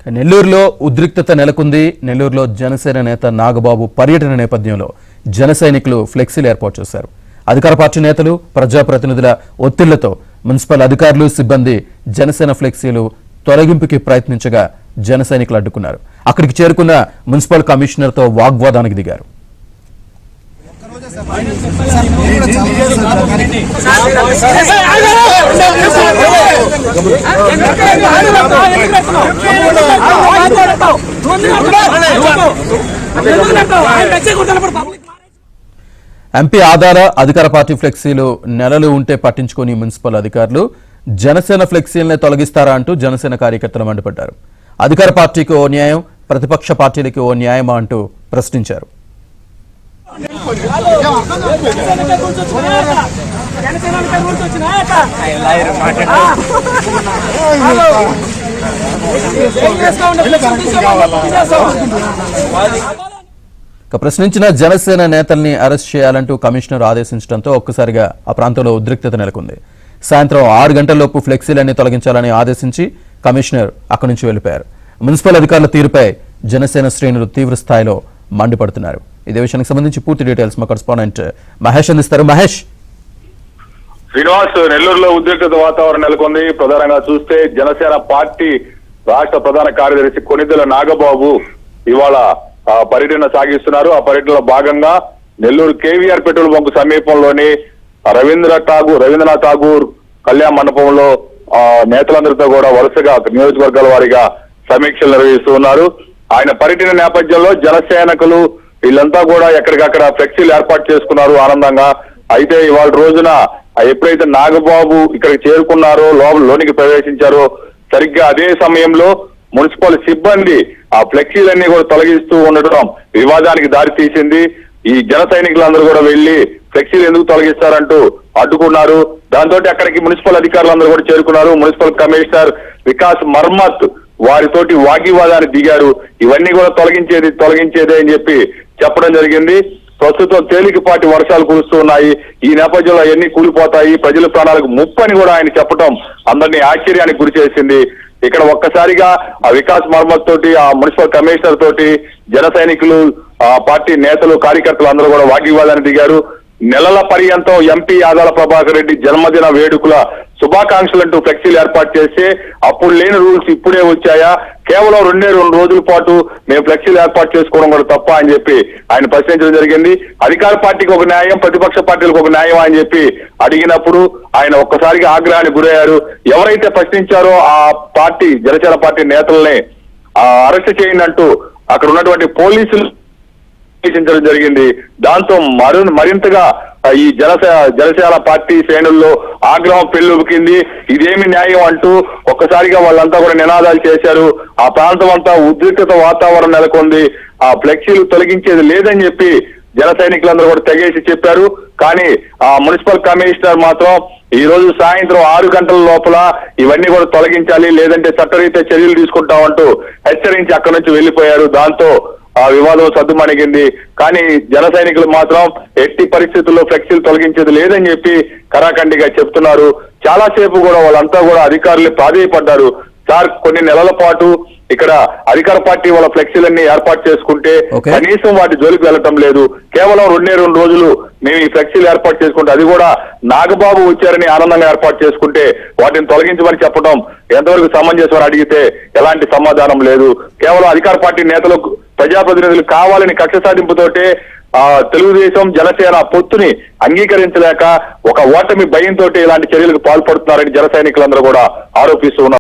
నెల్లూరులో ఉద్రిక్తత నెలకొంది. నెల్లూరులో జనసేన నేత నాగబాబు పర్యటన నేపథ్యంలో జన సైనికులు ఫ్లెక్సీలు ఏర్పాటు చేశారు. అధికార పార్టీ నేతలు, ప్రజాప్రతినిధుల ఒత్తిళ్లతో మున్సిపల్ అధికారులు, సిబ్బంది జనసేన ఫ్లెక్సీలు తొలగింపుకి ప్రయత్నించగా జన సైనికులు అడ్డుకున్నారు. అక్కడికి చేరుకున్న మున్సిపల్ కమిషనర్తో వాగ్వాదానికి దిగారు. ఎంపీ ఆధార అధికార పార్టీ ఫ్లెక్సీలు నెలలు ఉంటే పట్టించుకొని మున్సిపల్ అధికారులు జనసేన ఫ్లెక్సీలనే తొలగిస్తారా అంటూ జనసేన కార్యకర్తలు మండిపడ్డారు. అధికార పార్టీకి ఓ న్యాయం, ప్రతిపక్ష పార్టీలకి ఓ న్యాయమా అంటూ ప్రశ్నించారు. ప్రశ్నించిన జనసేన నేతల్ని అరెస్ట్ చేయాలంటూ కమిషనర్ ఆదేశించడంతో ఒక్కసారిగా ఆ ప్రాంతంలో ఉద్రిక్తత నెలకొంది. సాయంత్రం 6 గంటలలోపు ఫ్లెక్సీలన్నీ తొలగించాలని ఆదేశించి కమిషనర్ అక్కడి నుంచి వెళ్లిపోయారు. మున్సిపల్ అధికారుల తీరుపై జనసేన శ్రేణులు తీవ్ర స్థాయిలో మండిపడుతున్నారు. ఇదే విషయానికి సంబంధించి పూర్తి డీటెయిల్స్ మా కరెస్పాండెంట్ మహేష్ అందిస్తారు. మహేష్. శ్రీనివాస్, నెల్లూరులో ఉద్రిక్తత వాతావరణం నెలకొంది. ప్రధానంగా చూస్తే జనసేన పార్టీ రాష్ట్ర ప్రధాన కార్యదర్శి కొనిదెల నాగబాబు ఇవాళ పర్యటన సాగిస్తున్నారు. ఆ పర్యటనలో భాగంగా నెల్లూరు కేవీఆర్ పెట్రోల్ బంక్ సమీపంలోని రవీంద్రనాథ్ ఠాగూర్ కళ్యాణ మండపంలో నేతలందరితో కూడా వరుసగా నియోజకవర్గాల వారీగా సమీక్షలు నిర్వహిస్తూ ఉన్నారు. ఆయన పర్యటన నేపథ్యంలో జనసేనకులు వీళ్ళంతా కూడా ఎక్కడికక్కడ ఫ్లెక్సీలు ఏర్పాటు చేసుకున్నారు ఆనందంగా. అయితే ఇవాళ రోజున ఎప్పుడైతే నాగబాబు ఇక్కడికి చేరుకున్నారో, లోనికి ప్రవేశించారో, సరిగ్గా అదే సమయంలో మున్సిపల్ సిబ్బంది ఆ ఫ్లెక్సీలన్నీ కూడా తొలగిస్తూ ఉండటం వివాదానికి దారి తీసింది. ఈ జన సైనికులందరూ కూడా వెళ్లి ఫ్లెక్సీలు ఎందుకు తొలగిస్తారంటూ అడ్డుకున్నారు. దాంతో అక్కడికి మున్సిపల్ అధికారులందరూ కూడా చేరుకున్నారు. మున్సిపల్ కమిషనర్ వికాస్ మర్మత్ వారితోటి వాగ్వివాదానికి దిగారు. ఇవన్నీ కూడా తొలగించేదే అని చెప్పి చెప్పడం జరిగింది. ప్రస్తుతం తేలికపాటి వర్షాలు కురుస్తూ ఉన్నాయి. ఈ నేపథ్యంలో అవన్నీ కూలిపోతాయి, ప్రజల ప్రాణాలకు ముప్పు అని కూడా ఆయన చెప్పడం అందరినీ ఆశ్చర్యానికి గురి చేసింది. ఇక్కడ ఒక్కసారిగా ఆ వికాస్ మర్మత్ తోటి, ఆ మున్సిపల్ కమిషనర్ తోటి జన సైనికులు, ఆ పార్టీ నేతలు, కార్యకర్తలు అందరూ కూడా వాగ్వివాదానికి దిగారు. నెలల పర్యంతం ఎంపీ ఆదాల ప్రభాకర్ రెడ్డి జన్మదిన వేడుకల శుభాకాంక్షలంటూ ఫ్లెక్సీలు ఏర్పాటు చేస్తే అప్పుడు లేని రూల్స్ ఇప్పుడే వచ్చాయా, కేవలం 2 రోజుల పాటు మేము ఫ్లెక్సీలు ఏర్పాటు చేసుకోవడం కూడా తప్ప అని చెప్పి ఆయన ప్రశ్నించడం జరిగింది. అధికార పార్టీకి ఒక న్యాయం, ప్రతిపక్ష పార్టీలకు ఒక న్యాయం అని చెప్పి అడిగినప్పుడు ఆయన ఒక్కసారిగా ఆగ్రహానికి గురయ్యారు. ఎవరైతే ప్రశ్నించారో ఆ పార్టీ జనసేన పార్టీ నేతల్ని అరెస్ట్ చేయండి అంటూ అక్కడ ఉన్నటువంటి పోలీసులు జరిగింది. దాంతో మరింతగా ఈ జనసేన పార్టీ శ్రేణుల్లో ఆగ్రహం పెళ్ళుబికింది. ఇదేమి న్యాయం అంటూ ఒక్కసారిగా వాళ్ళంతా కూడా నినాదాలు చేశారు. ఆ ప్రాంతం అంతా ఉద్రిక్తత వాతావరణం నెలకొంది. ఆ ఫ్లెక్సీలు తొలగించేది లేదని చెప్పి జన సైనికులందరూ కూడా తెగేసి చెప్పారు. కానీ ఆ మున్సిపల్ కమిషనర్ మాత్రం ఈ రోజు సాయంత్రం 6 గంటల లోపల ఇవన్నీ కూడా తొలగించాలి, లేదంటే చట్టరీత్యా చర్యలు తీసుకుంటామంటూ హెచ్చరించి అక్కడి నుంచి వెళ్లిపోయారు. దాంతో ఆ వివాదం సద్దుమణిగింది. కానీ జన సైనికులు మాత్రం ఎట్టి పరిస్థితుల్లో ఫ్లెక్సీలు తొలగించేది లేదని చెప్పి కరాఖండిగా చెప్తున్నారు. చాలా సేపు కూడా వాళ్ళంతా కూడా అధికారులు ప్రాధేయపడ్డారు. సార్, కొన్ని నెలల పాటు ఇక్కడ అధికార పార్టీ వాళ్ళ ఫ్లెక్సీలన్నీ ఏర్పాటు చేసుకుంటే కనీసం వాటి జోలికి వెళ్ళటం లేదు. కేవలం 2 రోజులు మేము ఈ ఫ్లెక్సీలు ఏర్పాటు చేసుకుంటే, అది కూడా నాగబాబు వచ్చారని ఆనందంగా ఏర్పాటు చేసుకుంటే వాటిని తొలగించమని చెప్పడం ఎంతవరకు సమంజసం అడిగితే ఎలాంటి సమాధానం లేదు. కేవలం అధికార పార్టీ నేతలు, ప్రజాప్రతినిధులు కావాలని కక్ష సాధింపుతోటే తెలుగుదేశం జనసేన పొత్తుని అంగీకరించలేక ఒక ఓటమి భయంతో ఇలాంటి చర్యలకు పాల్పడుతున్నారని జన సైనికులందరూ కూడా ఆరోపిస్తూ ఉన్నారు.